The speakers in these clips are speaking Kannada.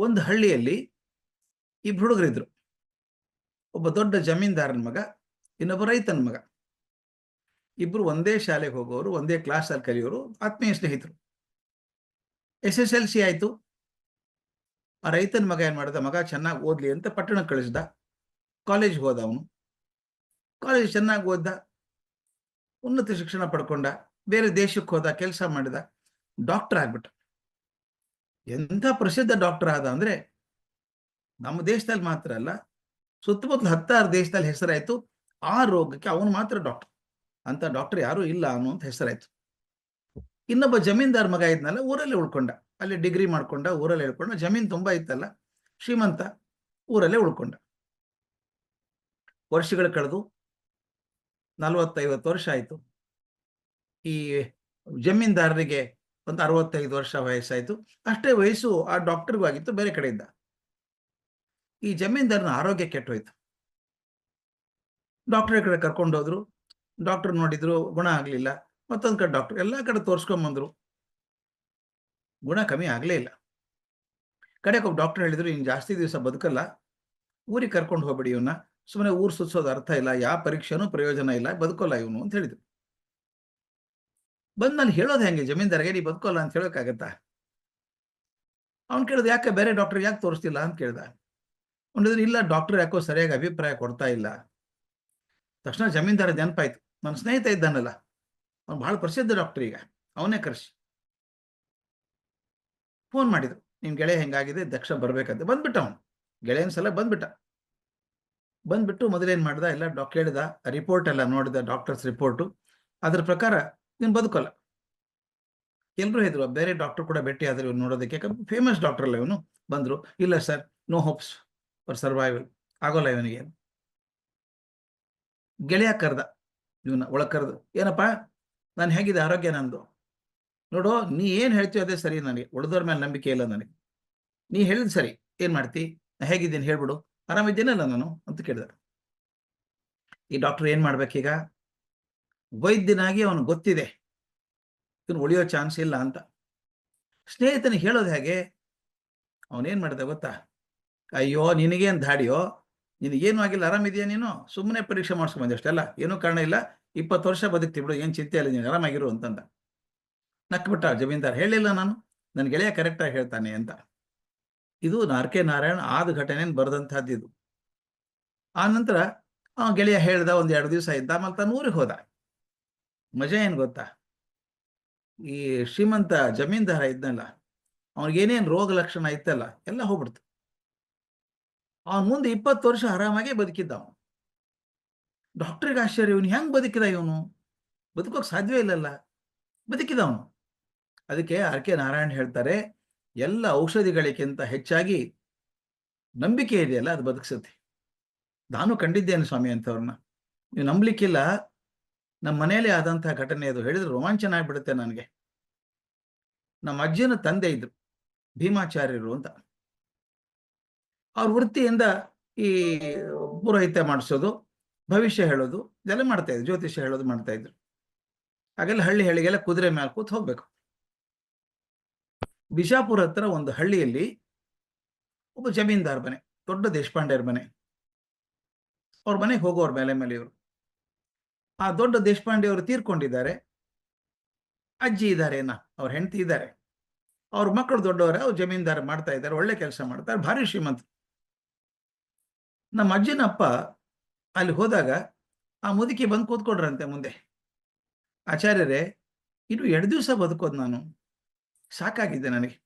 ಒಂದು ಹಳ್ಳಿಯಲ್ಲಿ ಇಬ್ರು ಹುಡುಗರಿದ್ರು. ಒಬ್ಬ ದೊಡ್ಡ ಜಮೀನ್ದಾರನ ಮಗ, ಇನ್ನೊಬ್ಬ ರೈತನ ಮಗ. ಇಬ್ರು ಒಂದೇ ಶಾಲೆಗೆ ಹೋಗೋರು, ಒಂದೇ ಕ್ಲಾಸಲ್ಲಿ ಕಲಿಯೋರು, ಆತ್ಮೀಯ ಸ್ನೇಹಿತರು. SSLC ಆಯ್ತು. ಆ ರೈತನ ಮಗ ಏನ್ ಮಾಡ್ದ, ಮಗ ಚೆನ್ನಾಗಿ ಓದ್ಲಿ ಅಂತ ಪಟ್ಟಣಕ್ಕೆ ಕಳಿಸ್ದ. ಕಾಲೇಜ್ಗೆ ಹೋದ. ಅವನು ಕಾಲೇಜ್ ಚೆನ್ನಾಗಿ ಓದ್ದ, ಉನ್ನತ ಶಿಕ್ಷಣ ಪಡ್ಕೊಂಡ, ಬೇರೆ ದೇಶಕ್ಕೆ ಹೋದ, ಕೆಲಸ ಮಾಡಿದ, ಡಾಕ್ಟರ್ ಆಗ್ಬಿಟ್ಟ. ಎಂಥ ಪ್ರಸಿದ್ಧ ಡಾಕ್ಟರ್ ಆದ ಅಂದ್ರೆ ನಮ್ಮ ದೇಶದಲ್ಲಿ ಮಾತ್ರ ಅಲ್ಲ, ಸುತ್ತಮುತ್ತಲ 10 ದೇಶದಲ್ಲಿ ಹೆಸರಾಯ್ತು. ಆ ರೋಗಕ್ಕೆ ಅವನು ಮಾತ್ರ ಡಾಕ್ಟರ್, ಅಂತ ಡಾಕ್ಟರ್ ಯಾರು ಇಲ್ಲ ಅನ್ನುವಂತ ಹೆಸರಾಯ್ತು. ಇನ್ನೊಬ್ಬ ಜಮೀನ್ದಾರ್ ಮಗ ಇದ್ನಲ್ಲ, ಊರಲ್ಲೇ ಉಳ್ಕೊಂಡ. ಅಲ್ಲಿ ಡಿಗ್ರಿ ಮಾಡ್ಕೊಂಡ, ಊರಲ್ಲೇ ಉಳ್ಕೊಂಡ. ಜಮೀನ್ ತುಂಬಾ ಇತ್ತಲ್ಲ, ಶ್ರೀಮಂತ, ಊರಲ್ಲೇ ಉಳ್ಕೊಂಡ. ವರ್ಷಗಳು ಕಳೆದು 40-50 ವರ್ಷ ಆಯ್ತು. ಈ ಜಮೀನ್ದಾರರಿಗೆ ಒಂದು 65 ವರ್ಷ ವಯಸ್ಸಾಯ್ತು. ಅಷ್ಟೇ ವಯಸ್ಸು ಆ ಡಾಕ್ಟರ್ಗೂ ಆಗಿತ್ತು, ಬೇರೆ ಕಡೆ ಇದ್ದ. ಈ ಜಮೀನ್ದಾರನ ಆರೋಗ್ಯ ಕೆಟ್ಟೋಯ್ತು. ಡಾಕ್ಟರ್ ಕಡೆ ಕರ್ಕೊಂಡು ಹೋದ್ರು. ಡಾಕ್ಟರ್ ನೋಡಿದ್ರು, ಗುಣ ಆಗ್ಲಿಲ್ಲ. ಮತ್ತೊಂದ್ ಕಡೆ ಡಾಕ್ಟರ್, ಎಲ್ಲಾ ಕಡೆ ತೋರ್ಸ್ಕೊಂಬಂದ್ರು, ಗುಣ ಕಮ್ಮಿ ಆಗ್ಲೇ ಇಲ್ಲ. ಕಡೆಗೆ ಒಬ್ಬ ಡಾಕ್ಟರ್ ಹೇಳಿದ್ರು, ಇನ್ ಜಾಸ್ತಿ ದಿವಸ ಬದುಕಲ್ಲ, ಊರಿಗೆ ಕರ್ಕೊಂಡು ಹೋಗ್ಬಿಡಿ ಇವನ್ನ, ಸುಮ್ಮನೆ ಊರು ಸುತ್ತೋದು ಅರ್ಥ ಇಲ್ಲ, ಯಾವ ಪರೀಕ್ಷೆನೂ ಪ್ರಯೋಜನ ಇಲ್ಲ, ಬದುಕೋಲ್ಲ ಇವನು ಅಂತ ಹೇಳಿದ್ರು. ಬಂದ್ ನಾನು ಹೇಳೋದು ಹೆಂಗೆ ಜಮೀನ್ದಾರಿಗೆ, ನೀ ಬದುಕೋಲ್ಲ ಅಂತ ಹೇಳೋಕ್ಕಾಗತ್ತಾ? ಅವ್ನು ಕೇಳಿದ, ಯಾಕೆ ಬೇರೆ ಡಾಕ್ಟರ್ ಯಾಕೆ ತೋರಿಸ್ತಿಲ್ಲ ಅಂತ ಕೇಳ್ದ. ಅವನಿದ್ರೆ, ಇಲ್ಲ ಡಾಕ್ಟರ್ ಯಾಕೋ ಸರಿಯಾಗಿ ಅಭಿಪ್ರಾಯ ಕೊಡ್ತಾ ಇಲ್ಲ. ತಕ್ಷಣ ಜಮೀನ್ದಾರ ನೆನಪಾಯ್ತು, ನನ್ನ ಸ್ನೇಹಿತ ಇದ್ದಾನಲ್ಲ, ಅವ್ನು ಬಹಳ ಪ್ರಸಿದ್ಧ ಡಾಕ್ಟರ್, ಈಗ ಅವನೇ ಕರೆಸಿ ಫೋನ್ ಮಾಡಿದ್ರು, ನಿಮ್ ಗೆಳೆಯ ಹೆಂಗಾಗಿದೆ, ದಕ್ಷ ಬರ್ಬೇಕಂತ. ಬಂದ್ಬಿಟ್ಟ ಅವನು, ಗೆಳೆಯನ ಸಲ ಬಂದ್ಬಿಟ್ಟು ಮೊದಲೇನ್ ಮಾಡ್ದ, ಎಲ್ಲ ಕೇಳಿದ, ರಿಪೋರ್ಟ್ ಎಲ್ಲ ನೋಡಿದ, ಡಾಕ್ಟರ್ಸ್ ರಿಪೋರ್ಟು. ಅದ್ರ ಪ್ರಕಾರ ನೀನ್ ಬದುಕಲ್ಲ. ಎಲ್ರು ಹೇಳಿದ್ರು, ಬೇರೆ ಡಾಕ್ಟರ್ ಕೂಡ ಭೇಟಿ ಆದ್ರೆ ಇವ್ನು ನೋಡೋದಕ್ಕೆ, ಫೇಮಸ್ ಡಾಕ್ಟರ್ ಅಲ್ಲ ಇವನು. ಬಂದ್ರು, ಇಲ್ಲ sir, no hopes for survival, ಆಗೋಲ್ಲ ಇವನಿಗೆ. ಗೆಳೆಯ ಕರ್ದ ಇವನ್ನ, ಒಳಗ್ ಕರೆದು, ಏನಪ್ಪಾ ನಾನು ಹೇಗಿದೆ ಆರೋಗ್ಯ ನಂದು, ನೋಡು ನೀ ಏನ್ ಹೇಳ್ತೀವಿ ಅದೇ ಸರಿ, ನನಗೆ ಉಳಿದವ್ರ ಮೇಲೆ ನಂಬಿಕೆ ಇಲ್ಲ ನನಗೆ, ನೀ ಹೇಳಿದ್ ಸರಿ, ಏನ್ ಮಾಡ್ತಿ, ನಾ ಹೇಗಿದ್ದೀನಿ ಹೇಳ್ಬಿಡು, ಆರಾಮಿದ್ದೀನಲ್ಲ ನಾನು ಅಂತ ಕೇಳಿದ. ಈ ಡಾಕ್ಟರ್ ಏನ್ ಮಾಡ್ಬೇಕೀಗ, ವೈದ್ಯನಾಗಿ ಅವನು ಗೊತ್ತಿದೆ ಇವನು ಉಳಿಯೋ ಚಾನ್ಸ್ ಇಲ್ಲ ಅಂತ. ಸ್ನೇಹಿತನಿಗೆ ಹೇಳೋದು ಹೇಗೆ? ಅವನೇನ್ ಮಾಡಿದ ಗೊತ್ತಾ, ಅಯ್ಯೋ ನಿನಗೇನ್ ಧಾಡಿಯೋ, ನಿನಗೇನು ಆಗಿಲ್ಲ, ಆರಾಮಿದೆಯಾ ನೀನು, ಸುಮ್ಮನೆ ಪರೀಕ್ಷೆ ಮಾಡಿಸ್ಕೊಂಬಂದೆ ಅಷ್ಟೆಲ್ಲ, ಏನೂ ಕಾರಣ ಇಲ್ಲ, 20 ವರ್ಷ ಬದುಕ್ತಿ ಬಿಡು, ಏನ್ ಚಿಂತೆ ಇಲ್ಲ, ನೀನು ಆರಾಮಾಗಿರು ಅಂತಂದ. ನಕ್ಬಿಟ್ಟ ಜಮೀನ್ದಾರ್, ಹೇಳಿಲ್ಲ ನಾನು, ನನ್ನ ಗೆಳೆಯ ಕರೆಕ್ಟಾಗಿ ಹೇಳ್ತಾನೆ ಅಂತ. ಇದು RK ನಾರಾಯಣ್ ಆದ ಘಟನೆಯನ್ನು ಬರೆದಂತಹದ್ದು ಇದು. ಆ ನಂತರ ಗೆಳೆಯ ಹೇಳ್ದ, 1-2 ದಿವಸ ಇದ್ದ, ಆಮೇಲೆ ತಾನು ಊರಿಗೆ ಹೋದ. ಮಜಾ ಏನ್ ಗೊತ್ತಾ, ಈ ಶ್ರೀಮಂತ ಜಮೀನ್ದಾರ ಇದ್ನಲ್ಲ, ಅವನಿಗೇನೇನ್ ರೋಗ ಲಕ್ಷಣ ಇತ್ತಲ್ಲ ಎಲ್ಲ ಹೋಗ್ಬಿಡ್ತು. ಅವನ ಮುಂದೆ 20 ವರ್ಷ ಆರಾಮಾಗೆ ಬದುಕಿದ್ದ ಅವನು. ಡಾಕ್ಟರ್ಗೆ ಆಶ್ಚರ್ಯ, ಇವನು ಹೆಂಗ್ ಬದುಕಿದ, ಇವನು ಬದುಕೋಕ್ ಸಾಧ್ಯವೇ ಇಲ್ಲಲ್ಲ, ಬದುಕಿದ ಅವನು. ಅದಕ್ಕೆ RK ನಾರಾಯಣ್ ಹೇಳ್ತಾರೆ, ಎಲ್ಲ ಔಷಧಿಗಳಿಗಿಂತ ಹೆಚ್ಚಾಗಿ ನಂಬಿಕೆ ಇದೆಯಲ್ಲ, ಅದು ಬದುಕಿಸುತ್ತೆ. ನಾನು ಕಂಡಿದ್ದೇನೆ ಸ್ವಾಮಿ ಅಂತವ್ರನ್ನ, ನೀವು ನಂಬಲಿಕ್ಕಿಲ್ಲ. ನಮ್ಮ ಮನೆಯಲ್ಲೇ ಆದಂತಹ ಘಟನೆ ಅದು, ಹೇಳಿದ್ರೆ ರೋಮಾಂಚನ ಆಗ್ಬಿಡುತ್ತೆ ನನಗೆ. ನಮ್ಮ ಅಜ್ಜಿನ ತಂದೆ ಇದ್ರು, ಭೀಮಾಚಾರ್ಯರು ಅಂತ. ಅವ್ರ ವೃತ್ತಿಯಿಂದ ಈ ಪುರೋಹಿತ್ಯ ಮಾಡಿಸೋದು, ಭವಿಷ್ಯ ಹೇಳೋದು ಇದೆಲ್ಲ ಮಾಡ್ತಾ ಇದ್ರು, ಜ್ಯೋತಿಷ್ಯ ಹೇಳೋದು ಮಾಡ್ತಾ ಇದ್ರು. ಹಾಗೆಲ್ಲ ಹಳ್ಳಿಗೆಲ್ಲ ಕುದುರೆ ಮೇಲೆ ಕೂತ್ ಹೋಗ್ಬೇಕು. ಬಿಜಾಪುರ ಹತ್ರ ಒಂದು ಹಳ್ಳಿಯಲ್ಲಿ ಒಬ್ಬ ಜಮೀನ್ದಾರ್ ಮನೆ, ದೊಡ್ಡ ದೇಶಪಾಂಡೆಯರ ಮನೆ. ಅವ್ರ ಮನೆಗೆ ಹೋಗೋರು ಮೇಲೆ ಇವರು. ಆ ದೊಡ್ಡ ದೇಶಪಾಂಡೆ ಅವರು ತೀರ್ಕೊಂಡಿದ್ದಾರೆ. ಅಜ್ಜಿ ಇದ್ದಾರೆ, ಅವ್ರ ಹೆಂಡತಿ ಇದ್ದಾರೆ, ಅವ್ರ ಮಕ್ಕಳು ದೊಡ್ಡವರ, ಅವ್ರು ಜಮೀನ್ದಾರ ಮಾಡ್ತಾ ಇದ್ದಾರೆ, ಒಳ್ಳೆ ಕೆಲಸ ಮಾಡ್ತಾರೆ, ಭಾರಿ ಶ್ರೀಮಂತ. ನಮ್ಮ ಅಜ್ಜಿನಪ್ಪ ಅಲ್ಲಿ ಹೋದಾಗ ಆ ಮುದುಕಿ ಬಂದು ಕೂತ್ಕೊಡ್ರಂತೆ ಮುಂದೆ, ಆಚಾರ್ಯರೇ ಇನ್ನು 2 ದಿವಸ ಬದುಕೋದು, ನಾನು ಸಾಕಾಗಿದೆ, ನನಗೆ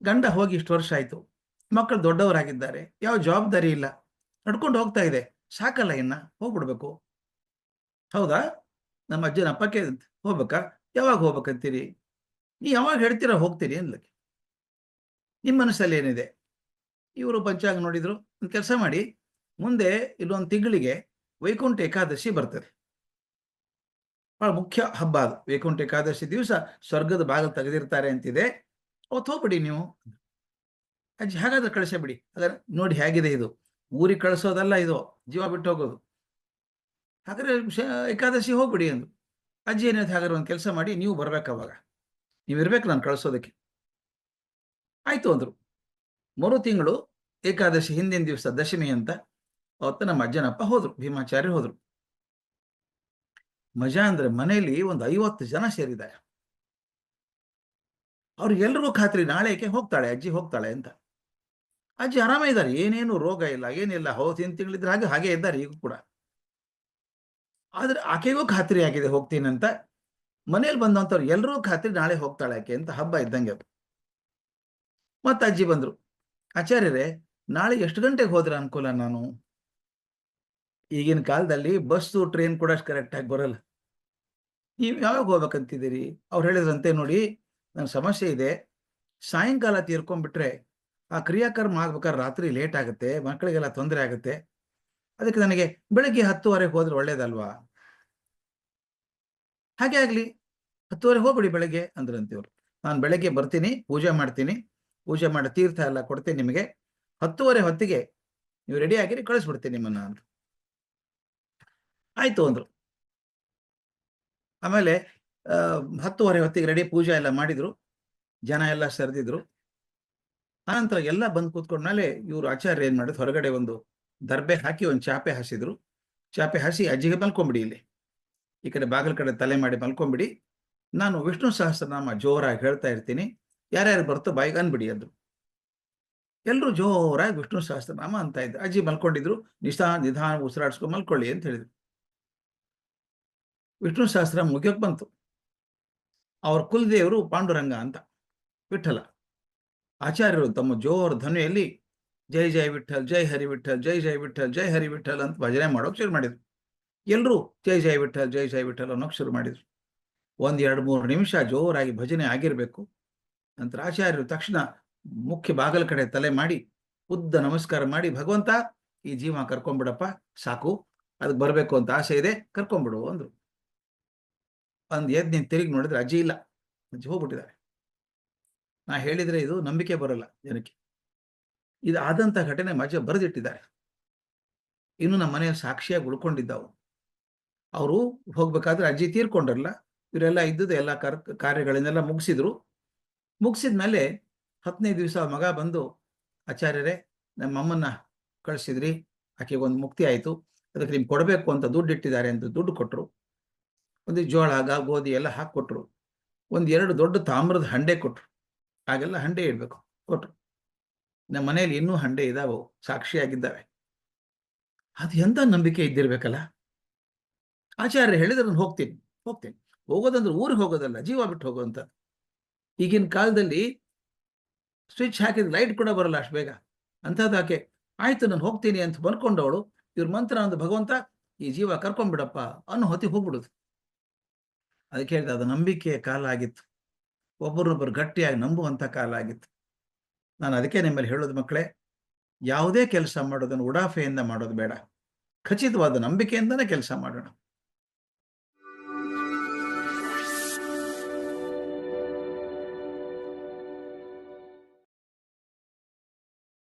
ಗಂಡ ಹೋಗಿ ಇಷ್ಟು ವರ್ಷ ಆಯ್ತು, ಮಕ್ಕಳು ದೊಡ್ಡವರಾಗಿದ್ದಾರೆ, ಯಾವ ಜವಾಬ್ದಾರಿ ಇಲ್ಲ, ನಡ್ಕೊಂಡು ಹೋಗ್ತಾ ಇದೆ, ಸಾಕಲ್ಲ, ಇನ್ನ ಹೋಗ್ಬಿಡ್ಬೇಕು. ಹೌದಾ? ನಮ್ಮ ಅಜ್ಜನಪ್ಪ ಕೇಳಿದಂತೆ, ಹೋಗ್ಬೇಕಾ, ಯಾವಾಗ ಹೋಗ್ಬೇಕಂತೀರಿ, ನೀ ಯಾವಾಗ ಹೇಳ್ತೀರಾ ಹೋಗ್ತೀರಿ ಅನ್ಲಕ್ಕೆ, ನಿಮ್ಮ ಮನಸ್ಸಲ್ಲಿ ಏನಿದೆ? ಇವರು ಪಂಚಾಂಗ ನೋಡಿದ್ರು, ಒಂದು ಕೆಲಸ ಮಾಡಿ, ಮುಂದೆ ಇಲ್ಲೊಂದು ತಿಂಗಳಿಗೆ ವೈಕುಂಠ ಏಕಾದಶಿ ಬರ್ತದೆ, ಬಹಳ ಮುಖ್ಯ ಹಬ್ಬ ಅದು. ವೈಕುಂಠ ಏಕಾದಶಿ ದಿವಸ ಸ್ವರ್ಗದ ಬಾಗಿಲು ತೆಗೆದಿರ್ತಾರೆ ಅಂತಿದೆ, ಅವತ್ತು ಹೋಗ್ಬಿಡಿ ನೀವು. ಅಜ್ಜಿ, ಹಾಗಾದ್ರೆ ಕಳಿಸೇ ಬಿಡಿ. ಹಾಗಾದ್ರೆ ನೋಡಿ ಹೇಗಿದೆ ಇದು, ಊರಿಗೆ ಕಳಿಸೋದಲ್ಲ ಇದು, ಜೀವ ಬಿಟ್ಟು ಹೋಗೋದು. ಹಾಗಾದ್ರೆ ಏಕಾದಶಿ ಹೋಗ್ಬಿಡಿ ಅಂದು. ಅಜ್ಜಿ ಏನಾಯ್ತು, ಹಾಗಾದ್ರೆ ಒಂದು ಕೆಲಸ ಮಾಡಿ, ನೀವು ಬರ್ಬೇಕು, ಅವಾಗ ನೀವು ಇರ್ಬೇಕು ನಾನು ಕಳಿಸೋದಕ್ಕೆ. ಆಯ್ತು ಅಂದ್ರು. ಮರು ತಿಂಗಳು ಏಕಾದಶಿ ಹಿಂದಿನ ದಿವಸ ದಶಮಿ ಅಂತ ಅವತ್ತು ನಮ್ಮ ಅಜ್ಜನಪ್ಪ ಹೋದ್ರು, ಭೀಮಾಚಾರ್ಯರು ಹೋದ್ರು. ಮಜಾ ಅಂದ್ರೆ ಮನೆಯಲ್ಲಿ ಒಂದು 50 ಜನ ಸೇರಿದ್ದಾರೆ. ಅವ್ರಿಗೆಲ್ರಿಗೂ ಖಾತ್ರಿ ನಾಳೆಗೆ ಹೋಗ್ತಾಳೆ ಅಜ್ಜಿ, ಹೋಗ್ತಾಳೆ ಅಂತ. ಅಜ್ಜಿ ಆರಾಮ ಇದ್ದಾರೆ, ಏನೇನು ರೋಗ ಇಲ್ಲ, ಏನಿಲ್ಲ, ತಿಂಗಳಿದ್ರೆ ಹಾಗೆ ಇದ್ದಾರೆ ಈಗ ಕೂಡ. ಆದ್ರೆ ಆಕೆಗೂ ಖಾತ್ರಿ ಆಗಿದೆ ಹೋಗ್ತೀನಿ ಅಂತ. ಮನೇಲಿ ಬಂದಂಥವ್ರು ಎಲ್ಲರೂ ಖಾತ್ರಿ ನಾಳೆ ಹೋಗ್ತಾಳೆ ಆಕೆ ಅಂತ, ಹಬ್ಬ ಇದ್ದಂಗೆ ಅದು. ಮತ್ತೆ ಅಜ್ಜಿ ಬಂದ್ರು, ಆಚಾರ್ಯರೇ ನಾಳೆ ಎಷ್ಟು ಗಂಟೆಗೆ ಹೋದ್ರೆ ಅನುಕೂಲ? ನಾನು ಈಗಿನ ಕಾಲದಲ್ಲಿ ಬಸ್ಸು ಟ್ರೈನ್ ಕೂಡ ಕರೆಕ್ಟ್ ಆಗಿ ಬರಲ್ಲ, ನೀವು ಯಾವಾಗ ಹೋಗ್ಬೇಕಂತಿದ್ದೀರಿ? ಅವ್ರು ಹೇಳಿದ್ರಂತೆ, ನೋಡಿ ನನ್ನ ಸಮಸ್ಯೆ ಇದೆ, ಸಾಯಂಕಾಲ ತೀರ್ಕೊಂಡ್ಬಿಟ್ರೆ ಆ ಕ್ರಿಯಾಕರ್ಮ ಆಗ್ಬೇಕಾದ್ರೆ ರಾತ್ರಿ ಲೇಟ್ ಆಗುತ್ತೆ, ಮಕ್ಕಳಿಗೆಲ್ಲ ತೊಂದರೆ ಆಗುತ್ತೆ, ಅದಕ್ಕೆ ನನಗೆ ಬೆಳಗ್ಗೆ 10:30 ಹೋದ್ರೆ ಒಳ್ಳೇದಲ್ವಾ? ಹಾಗೆ ಆಗ್ಲಿ, 10:30 ಹೋಗ್ಬಿಡಿ ಬೆಳಗ್ಗೆ ಅಂದ್ರಂತೀವ್ರು. ನಾನು ಬೆಳಗ್ಗೆ ಬರ್ತೀನಿ, ಪೂಜೆ ಮಾಡ್ತೀನಿ, ಪೂಜೆ ಮಾಡಿ ತೀರ್ಥ ಎಲ್ಲ ಕೊಡ್ತೀನಿ ನಿಮಗೆ, 10:30 ಹೊತ್ತಿಗೆ ನೀವು ರೆಡಿ ಆಗಿರಿ, ಕಳಿಸ್ಬಿಡ್ತೀನಿ ನಿಮ್ಮನ್ನ ಅಂದ್ರು. ಆಯ್ತು ಅಂದ್ರು. ಆಮೇಲೆ 10:30 ಹೊತ್ತಿಗೆ ರೆಡಿ, ಪೂಜೆ ಎಲ್ಲ ಮಾಡಿದ್ರು, ಜನ ಎಲ್ಲ ಸರಿದಿದ್ರು. ಆನಂತರ ಎಲ್ಲ ಬಂದು ಕೂತ್ಕೊಂಡ್ಮೇಲೆ ಇವರು ಆಚಾರ್ಯ ಏನ್ ಮಾಡಿದ್ರು, ಹೊರಗಡೆ ಒಂದು ದರ್ಬೆ ಹಾಕಿ ಒಂದು ಚಾಪೆ ಹಾಸಿದ್ರು. ಚಾಪೆ ಹಾಸಿ ಅಜ್ಜಿಗೆ ಮಲ್ಕೊಂಬಿಡಿ, ಇಲ್ಲಿ ಈ ಕಡೆ ಬಾಗಿಲ ಕಡೆ ತಲೆ ಮಾಡಿ ಮಲ್ಕೊಂಬಿಡಿ, ನಾನು ವಿಷ್ಣು ಸಹಸ್ರನಾಮ ಜೋರಾಗಿ ಹೇಳ್ತಾ ಇರ್ತೀನಿ, ಯಾರ್ಯಾರು ಬರ್ತೋ ಬಾಯಿಗೆ ಅನ್ಬಿಡಿ ಅಂದ್ರು. ಎಲ್ಲರೂ ಜೋರಾಗಿ ವಿಷ್ಣು ಸಹಸ್ರನಾಮ ಅಂತ ಇದ್ರು. ಅಜ್ಜಿ ಮಲ್ಕೊಂಡಿದ್ರು, ನಿಧಾನ ಉಸಿರಾಡ್ಸ್ಕೊಂಡು ಮಲ್ಕೊಳ್ಳಿ ಅಂತ ಹೇಳಿದ್ರು. ವಿಷ್ಣು ಸಹಸ್ರ ಮುಗಿಯೋಕ್ ಬಂತು. ಅವ್ರ ಕುಲದೇವರು ಪಾಂಡುರಂಗ ಅಂತ, ವಿಠಲ. ಆಚಾರ್ಯರು ತಮ್ಮ ಜೋರ್ ಧ್ವನಿಯಲ್ಲಿ ಜೈ ಜೈ ವಿಠಲ್, ಜೈ ಹರಿ ವಿಠಲ್, ಜೈ ಜೈ ವಿಠಲ್, ಜೈ ಹರಿ ವಿಠಲ್ ಅಂತ ಭಜನೆ ಮಾಡೋಕೆ ಶುರು ಮಾಡಿದ್ರು. ಎಲ್ಲರೂ ಜೈ ಜೈ ವಿಠಲ್, ಜೈ ಜೈ ವಿಠಲ್ ಅನ್ನೋಕೆ ಶುರು ಮಾಡಿದ್ರು. 1-2-3 ನಿಮಿಷ ಜೋರಾಗಿ ಭಜನೆ ಆಗಿರ್ಬೇಕು. ನಂತರ ಆಚಾರ್ಯರು ತಕ್ಷಣ ಮುಖ್ಯ ಬಾಗಲ ಕಡೆ ತಲೆ ಮಾಡಿ ಉದ್ದ ನಮಸ್ಕಾರ ಮಾಡಿ, ಭಗವಂತ ಈ ಜೀವ ಕರ್ಕೊಂಡ್ಬಿಡಪ್ಪ, ಸಾಕು, ಅದಕ್ಕೆ ಬರಬೇಕು ಅಂತ ಆಸೆ ಇದೆ, ಕರ್ಕೊಂಡ್ಬಿಡು ಅಂದ್ರು. ಎದ್ದು ತಿರುಗಿ ನೋಡಿದ್ರೆ ಅಜ್ಜಿ ಇಲ್ಲ, ಅಜ್ಜಿ ಹೋಗ್ಬಿಟ್ಟಿದ್ದಾರೆ. ನಾ ಹೇಳಿದ್ರೆ ಇದು ನಂಬಿಕೆ ಬರಲ್ಲ ಜನಕ್ಕೆ. ಇದು ಆದಂತ ಘಟನೆ ಮಜ ಬರೆದಿಟ್ಟಿದ್ದಾರೆ, ಇನ್ನು ನಮ್ಮ ಮನೆಯ ಸಾಕ್ಷಿಯಾಗಿ ಉಳ್ಕೊಂಡಿದ್ದಾವು. ಅವರು ಹೋಗ್ಬೇಕಾದ್ರೆ ಅಜ್ಜಿ ತೀರ್ಕೊಂಡ್ರಲ್ಲ, ಇವರೆಲ್ಲ ಇದ್ದುದು ಎಲ್ಲ ಕಾರ್ಯಗಳನ್ನೆಲ್ಲ ಮುಗಿಸಿದ್ಮೇಲೆ 10ನೇ ದಿವಸ ಮಗ ಬಂದು, ಆಚಾರ್ಯರೇ ನಮ್ಮ ಅಮ್ಮನ್ನ ಕಳಿಸಿದ್ರಿ, ಆಕೆಗೆ ಒಂದು ಮುಕ್ತಿ ಆಯಿತು, ಅದಕ್ಕೆ ನಿಮ್ಗೆ ಕೊಡಬೇಕು ಅಂತ ದುಡ್ಡು ಇಟ್ಟಿದ್ದಾರೆ ಅಂತ ದುಡ್ಡು ಕೊಟ್ಟರು. ಒಂದು ಜೋಳ ಗೋಧಿ ಎಲ್ಲ ಹಾಕಿಕೊಟ್ರು. 1-2 ದೊಡ್ಡ ತಾಮ್ರದ ಹಂಡೆ ಕೊಟ್ರು, ಹಾಗೆಲ್ಲ ಹಂಡೆ ಇಡ್ಬೇಕು ಕೊಟ್ರು. ನಮ್ಮ ಮನೆಯಲ್ಲಿ ಇನ್ನೂ ಹಂಡೆ ಇದಾವೆ, ಸಾಕ್ಷಿಯಾಗಿದ್ದಾವೆ. ಅದು ಎಂತ ನಂಬಿಕೆ ಇದ್ದಿರ್ಬೇಕಲ್ಲ. ಆಚಾರ್ಯ ಹೇಳಿದ್ರೆ ನಾನು ಹೋಗ್ತೀನಿ, ಹೋಗೋದಂದ್ರೆ ಊರಿಗೆ ಹೋಗೋದಲ್ಲ, ಜೀವ ಬಿಟ್ಟು ಹೋಗೋಂತ. ಈಗಿನ ಕಾಲದಲ್ಲಿ ಸ್ವಿಚ್ ಹಾಕಿದ ಲೈಟ್ ಕೂಡ ಬರಲ್ಲ ಅಷ್ಟು ಬೇಗ. ಅಂಥದ್ದು ಆಕೆ ಆಯ್ತು ನಾನು ಹೋಗ್ತೀನಿ ಅಂತ ಬರ್ಕೊಂಡವಳು, ಇವ್ರ ಮಂತ್ರ ಅಂದು ಭಗವಂತ ಈ ಜೀವ ಕರ್ಕೊಂಡ್ಬಿಡಪ್ಪ ಅನ್ನೋ ಹೊತ್ತಿಗೆ ಹೋಗ್ಬಿಡುದು. ಅದಕ್ಕೆ ಹೇಳಿದ, ಅದು ನಂಬಿಕೆಯ ಕಾಲ ಆಗಿತ್ತು, ಒಬ್ಬರನ್ನೊಬ್ಬರು ಗಟ್ಟಿಯಾಗಿ ನಂಬುವಂಥ ಕಾಲ ಆಗಿತ್ತು. ನಾನು ಅದಕ್ಕೆ ನಿಮ್ಮಲ್ಲಿ ಹೇಳೋದು ಮಕ್ಕಳೇ, ಯಾವುದೇ ಕೆಲಸ ಮಾಡೋದನ್ನು ಉಡಾಫೆಯಿಂದ ಮಾಡೋದು ಬೇಡ, ಖಚಿತವಾದ ನಂಬಿಕೆಯಿಂದನೇ ಕೆಲಸ ಮಾಡೋಣ.